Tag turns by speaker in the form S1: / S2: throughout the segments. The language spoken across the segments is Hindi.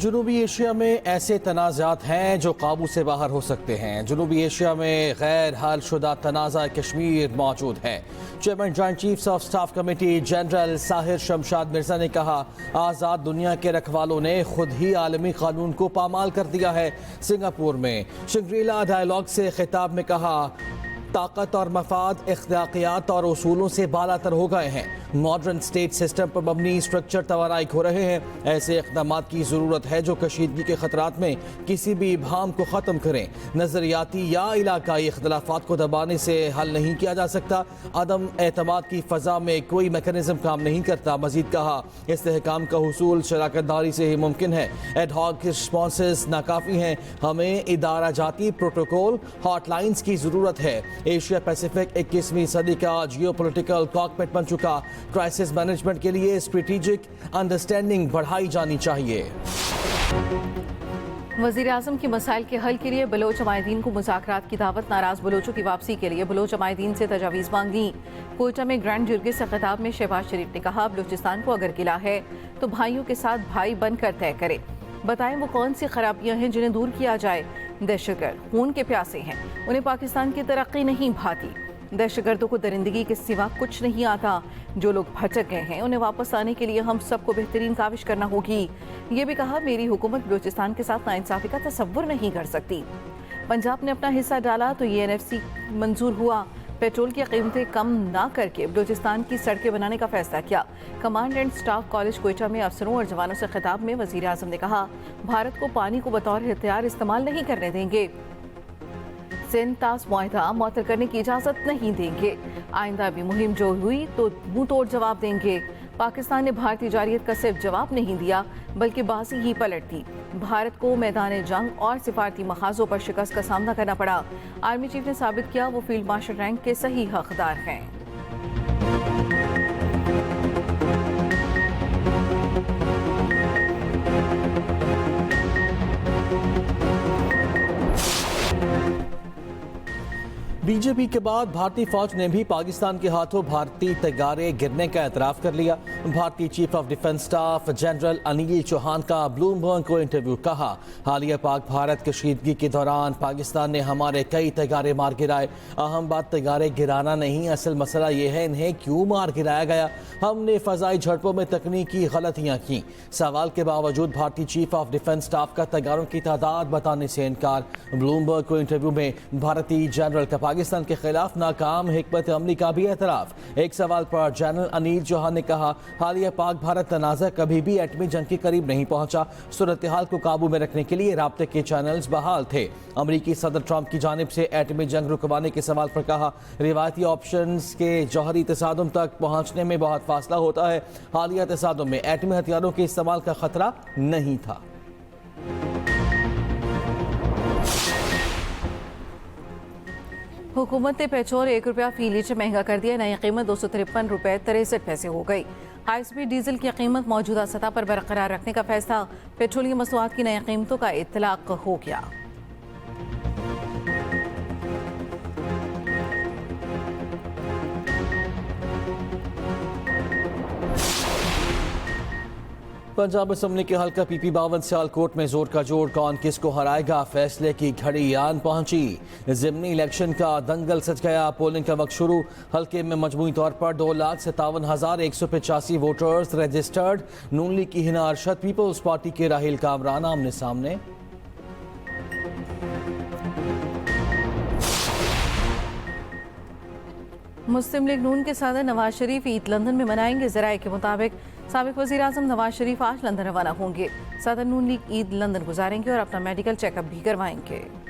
S1: जनूबी एशिया में ऐसे तनाज़ात हैं जो काबू से बाहर हो सकते हैं। जनूबी एशिया में गैर हल शुदा तनाज़ा कश्मीर मौजूद है। Chairman joint chiefs of staff committee general Sahir Shamshad Mirza ने कहा, आज़ाद दुनिया के रखवालों ने खुद ही आलमी कानून को पामाल कर दिया है। सिंगापुर में शंग्रीला डायलॉग से खिताब में कहा, ताकत और मफाद इख्तियारियात और उसूलों से बालातर हो गए हैं। मॉडर्न स्टेट सिस्टम पर मबनी स्ट्रक्चर तवाराई हो रहे हैं। ऐसे इक़दाम की ज़रूरत है जो कशीदगी के ख़तरात में किसी भी इबहाम को ख़त्म करें। नज़रियाती या इलाकाई इख्तलाफात को दबाने से हल नहीं किया जा सकता। अदम एतमाद की फ़ज़ा में कोई मैकेनिज़्म काम नहीं करता। मज़ीद कहा, इस्तेहकाम का हुसूल शराकत दारी से ही मुमकिन है। एडहॉक रिस्पॉन्सेस नाकाफ़ी हैं। हमें इदारा जाती प्रोटोकॉल हॉटलाइंस की ज़रूरत है। एशिया पैसिफिक 21वीं सदी का जियो पोलिटिकल कॉकपिट बन चुका। क्राइसिस मैनेजमेंट के लिए स्ट्रेटेजिक अंडरस्टैंडिंग बढ़ाई जानी चाहिए।
S2: वज़ीर आज़म की मसाइल के हल के लिए बलोच अमायदीन को मुज़ाकरात की दावत। नाराज बलोचों की वापसी के लिए बलोच अमायदीन से तजावीज़ मांगी। कोयटा में ग्रैंड जुर्गे से खिताब में शहबाज शरीफ ने कहा, बलूचिस्तान को अगर गिला है तो भाइयों के साथ भाई बनकर तय करे। बताएं वो कौन सी खराबियां हैं जिन्हें दूर किया जाए। दहशतगर्द खून के प्यासे हैं, उन्हें पाकिस्तान की तरक्की नहीं भाती। दहशतगर्दों को दरिंदगी के सिवा कुछ नहीं आता। जो लोग भटक गए हैं उन्हें वापस आने के लिए हम सबको बेहतरीन काविश करना होगी। ये भी कहा, मेरी हुकूमत बलूचिस्तान के साथ नाइंसाफी का तसव्वुर नहीं कर सकती। पंजाब ने अपना हिस्सा डाला तो ये NFC मंजूर हुआ। पेट्रोल की कीमतें कम ना करके बलूचिस्तान की सड़कें बनाने का फैसला किया। Command and staff college Quetta में अफसरों और जवानों से खिताब में वज़ीर आज़म ने कहा, भारत को पानी को बतौर हथियार इस्तेमाल नहीं करने देंगे। सेंटास मुआहदा मुअत्तल करने की इजाज़त नहीं देंगे। आइंदा भी मुहिम जो हुई तो मुंह तोड़ जवाब देंगे। पाकिस्तान ने भारतीय जारियत का सिर्फ जवाब नहीं दिया बल्कि बाजी ही पलट दी। भारत को मैदान जंग और सिफारती मखाजों पर शिकस्त का सामना करना पड़ा। आर्मी चीफ ने साबित किया वो फील्ड मार्शल रैंक के सही हकदार हैं।
S1: बीजेपी के बाद भारतीय फौज ने भी पाकिस्तान के हाथों भारतीय तैयारे गिरने का एतराफ़ कर लिया। भारतीय chief of defence staff general Anil Chauhan का ब्लूमबर्ग को इंटरव्यू। कहा, हालिया पाक भारत कशीदगी के दौरान पाकिस्तान ने हमारे कई तैयारे मार गिराए। अहम बात तैयारे गिराना नहीं, असल मसला ये है इन्हें क्यों मार गिराया गया। हमने फ़ज़ाई झड़पों में तकनीकी गलतियाँ की। सवाल के बावजूद भारतीय चीफ ऑफ डिफेंस स्टाफ का तैयारों की तादाद बताने से इनकार। ब्लूमबर्ग को इंटरव्यू में भारतीय जनरल का पाकिस्तान के खिलाफ नाकाम हिकमत अमली का भी एतराफ़। एक सवाल पर जनरल अनिल चौहान ने कहा, हालिया पाक भारत तनाज़ा कभी भी एटमी जंग के करीब नहीं पहुंचा। सूरत हाल को काबू में रखने के लिए राब्ते के चैनल्स बहाल थे। अमरीकी सदर ट्रंप की जानिब से एटमी जंग रुकवाने के सवाल पर कहा, रिवायती ऑप्शंस के जौहरी तसादुम तक पहुंचने में बहुत फासला होता है। हालिया तसादुम में एटमी हथियारों के इस्तेमाल का खतरा नहीं था।
S2: हुकूमत ने पेट्रोल ₹1 फी लीटर महंगा कर दिया। नई कीमत ₹253.63 हो गई। हाई स्पीड डीजल की कीमत मौजूदा सतह पर बरकरार रखने का फैसला। पेट्रोलियम मसनूआत की नई कीमतों का इत्तलाक हो गया।
S1: पंजाब असम्बली के हल्का PP 52 सियालकोट में जोर का जोर, कौन किसको हराएगा, फैसले की घड़ी आन पहुंची। ज़िमनी इलेक्शन का दंगल सज गया। पोलिंग का वक्त शुरू। हल्के में मजमूई तौर पर 2,57,185 वोटर्स रजिस्टर्ड। नून लीग की हिना अरशद, पीपल्स पार्टी के राहिल कामरान आमने सामने।
S2: मुस्लिम लीग नून के सदर नवाज शरीफ ईद लंदन में मनाएंगे। ज़राए के मुताबिक साबिक वज़ीर आज़म नवाज शरीफ आज लंदन रवाना होंगे। सदर नून लीग ईद लंदन गुजारेंगे और अपना मेडिकल चेकअप भी करवाएंगे।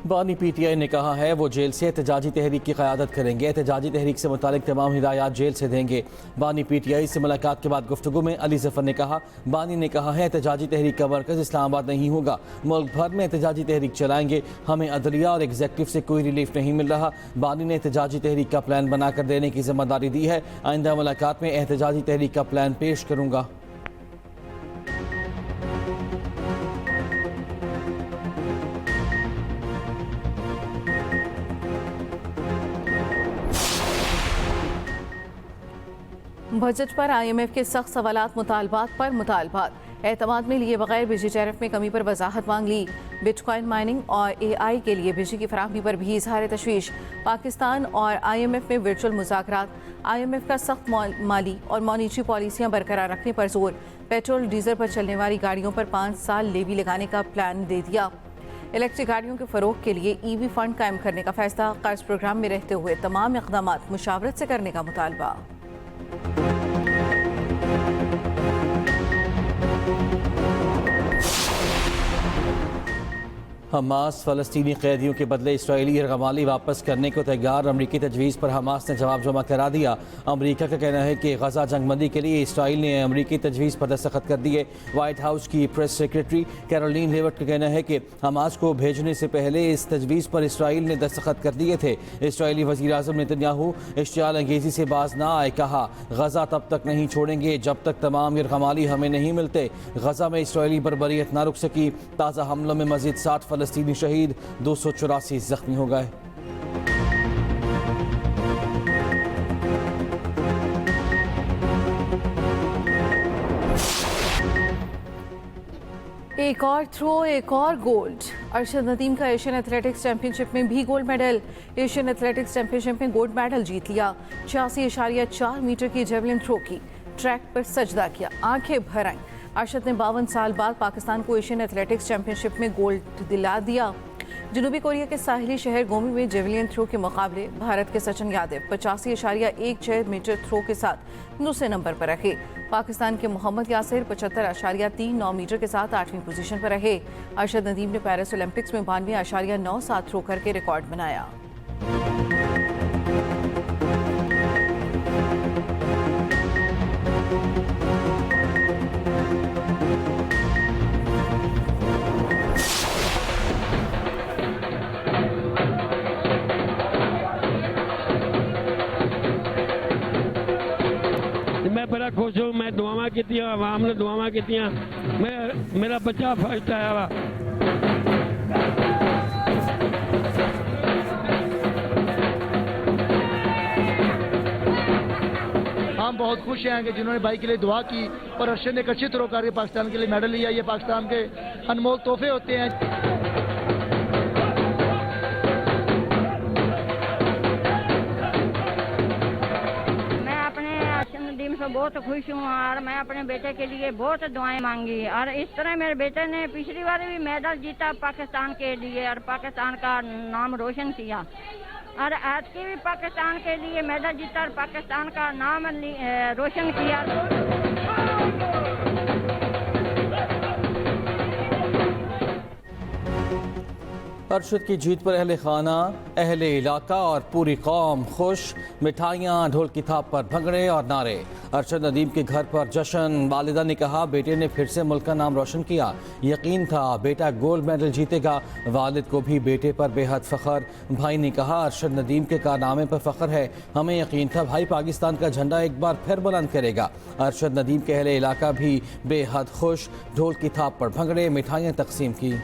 S1: बानी PTI ने कहा है वो जेल से एहतजाजी तहरीक की क़यादत करेंगे। एहतजाजी तहरीक से मुतालिक तमाम हिदायत जेल से देंगे। बानी PTI से मुलाकात के बाद गुफ्तगू में अली ज़फ़र ने कहा, बानी ने कहा है एहतजाजी तहरीक का मरकज़ इस्लामाबाद नहीं होगा, मुल्क भर में एहतजाजी तहरीक चलाएंगे। हमें अदलिया और एग्जेक्टिव से कोई रिलीफ नहीं मिल रहा। बानी ने एहतजाजी तहरीक का प्लान बनाकर देने की जिम्मेदारी दी है। आइंदा मुलाकात में एहतजाजी तहरीक का प्लान पेश करूँगा।
S2: बजट पर IMF के सख्त सवालात, मुतालबात पर मुतालबात। एतमाद में लिए बगैर बिजली टैरिफ में कमी पर वजाहत मांग ली। बिटकॉइन माइनिंग और AI के लिए बिजली की फराहमी पर भी इजहार तशवीश। पाकिस्तान और IMF में वर्चुअल मुज़ाकरात। IMF का सख्त माली और मॉनिटरी पॉलिसियाँ बरकरार रखने पर जोर। पेट्रोल डीजल पर चलने वाली गाड़ियों पर 5 साल लेवी लगाने का प्लान दे दिया। इलेक्ट्रिक गाड़ियों के फरोग के लिए EV फंड कायम करने का फैसला। कर्ज प्रोग्राम में रहते हुए तमाम इक़दाम मुशावरत से करने का मुतालबा।
S1: हमास फ़लस्तीनी कैदियों के बदले इसराइली रमाली वापस करने को तैयार। अमरीकी तजवीज़ पर हमास ने जवाब जमा करा दिया। अमरीका का कहना है कि गजा जंगबंदी के लिए इसराइल ने अमरीकी तजवीज़ पर दस्तखत कर दिए। वाइट हाउस की प्रेस सेक्रेटरी कैरोलिन लेविट का कहना है कि हमास को भेजने से पहले इस तजवीज़ पर इसराइल ने दस्तखत कर दिए थे। इसराइली वज़ीर आज़म नेतन्याहू इश्तियाल अंगेज़ी से बाज ना आए। कहा, गजा तब तक नहीं छोड़ेंगे जब तक तमाम यरगमाली हमें नहीं मिलते। गजा में इसराइली बर्बरियत ना रुक सकी। ताज़ा हमलों में मज़ीद 60 फ़लस्तीनी शहीद, 284 जख्मी हो गए।
S2: एक और थ्रो, एक और गोल्ड। अरशद नदीम का एशियन एथलेटिक्स चैंपियनशिप में भी gold medal. Asian athletics championship में गोल्ड मेडल जीत लिया। 86.4 मीटर की जेवलिन थ्रो की ट्रैक पर सजदा किया, आंखें भर आईं। अरशद ने 52 साल बाद पाकिस्तान को एशियन एथलेटिक्स चैंपियनशिप में गोल्ड दिला दिया। जनूबी कोरिया के साहिली शहर गोमी में जेवलिन थ्रो के मुकाबले भारत के सचिन यादव 85.16 मीटर थ्रो के साथ दूसरे नंबर पर रहे। पाकिस्तान के मोहम्मद यासिर 75.39 मीटर के साथ 8वीं पोजीशन पर रहे। अरशद नदीम ने पेरिस ओलंपिक्स में 92.97 थ्रो करके रिकॉर्ड बनाया।
S3: मैं बड़ा खुश हूँ। मैं दुआवां कीतियां, आवाम ने दुआवां कीतियां। मेरा बच्चा फर्स्ट आया वा।
S4: हम बहुत खुश हैं कि जिन्होंने भाई के लिए दुआ की और अरशद ने एक अच्छी तरह करके पाकिस्तान के लिए मेडल लिया। ये पाकिस्तान के अनमोल तोहफे होते हैं।
S5: बहुत खुश हूँ और मैं अपने बेटे के लिए बहुत दुआएं मांगी और इस तरह मेरे बेटे ने पिछली बार भी मेडल जीता पाकिस्तान के लिए और पाकिस्तान का नाम रोशन किया और आज की भी पाकिस्तान के लिए मेडल जीता और पाकिस्तान का नाम रोशन किया।
S1: अरशद की जीत पर अहले खाना, अहले इलाका और पूरी कौम खुश। मिठाइयाँ, ढोल की थाप पर भंगड़े और नारे। अरशद नदीम के घर पर जश्न। वालिदा ने कहा, बेटे ने फिर से मुल्क का नाम रोशन किया। यकीन था बेटा गोल्ड मेडल जीतेगा। वालिद को भी बेटे पर बेहद फ़ख्र। भाई ने कहा, अरशद नदीम के कारनामे पर फ़ख्र है। हमें यकीन था भाई पाकिस्तान का झंडा एक बार फिर बुलंद करेगा। अरशद नदीम के अहले इलाका भी बेहद खुश। ढोल की थाप पर भंगड़े, मिठाइयाँ तकसीम की।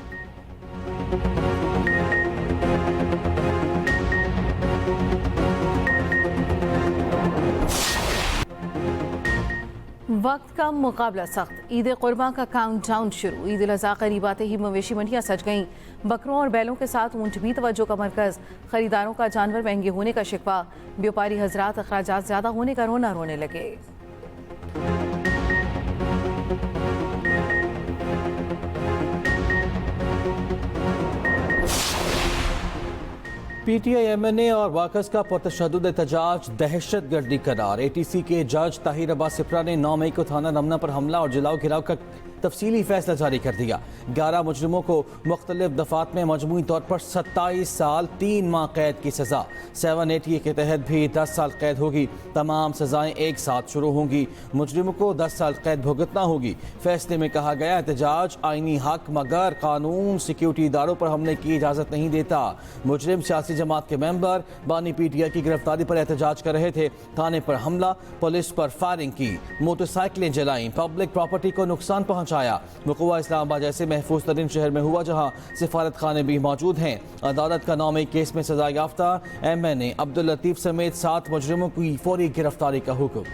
S2: वक्त का मुकाबला सख्त। ईद कुर्बान का काउंटडाउन शुरू। ईद उल अज़हा करीब आते ही मवेशी मंडियाँ सज गईं। बकरों और बैलों के साथ ऊंट भी तवज्जो का मरकज़। खरीदारों का जानवर महंगे होने का शिकवा। व्यापारी हजरात अखराजात ज़्यादा होने का रोना रोने लगे।
S1: PTI MNA और वाकस का पुरतशद्दुद एहतजाज दहशत गर्दी करार। ATC के जज ताहिर अब्बास सिप्रा ने 9 मई को थाना रमना पर हमला और जलाओ घिराव का तफसीली फैसला जारी कर दिया। 11 मुजरिमों को मुख्तलिफ दफात में मजमूई तौर पर 27 साल 3 माह कैद की सज़ा। 780 के तहत भी 10 साल कैद होगी। तमाम सज़ाएँ एक साथ शुरू होंगी। मुजरिमों को 10 साल कैद भुगतना होगी। फैसले में कहा गया, एहतजाज आईनी हक मगर कानून सिक्योरिटी इदारों पर हमले की इजाज़त नहीं देता। मुजरिम सियासी जमात के मेंबर बानी PTI की गिरफ्तारी पर एहतजाज कर रहे थे। थाने पर हमला, पुलिस पर फायरिंग की, मोटरसाइकिलें जलाईं, पब्लिक प्रॉपर्टी को नुकसान पहुंचाया। वक़ुआ इस्लामाबाद जैसे महफूज तरीन शहर में हुआ जहां सिफारत खाने भी मौजूद हैं। अदालत का 9 मई केस में सजा याफ्ता MNA अब्दुल लतीफ समेत 7 मुजरिमों की फौरी गिरफ्तारी का हुक्म।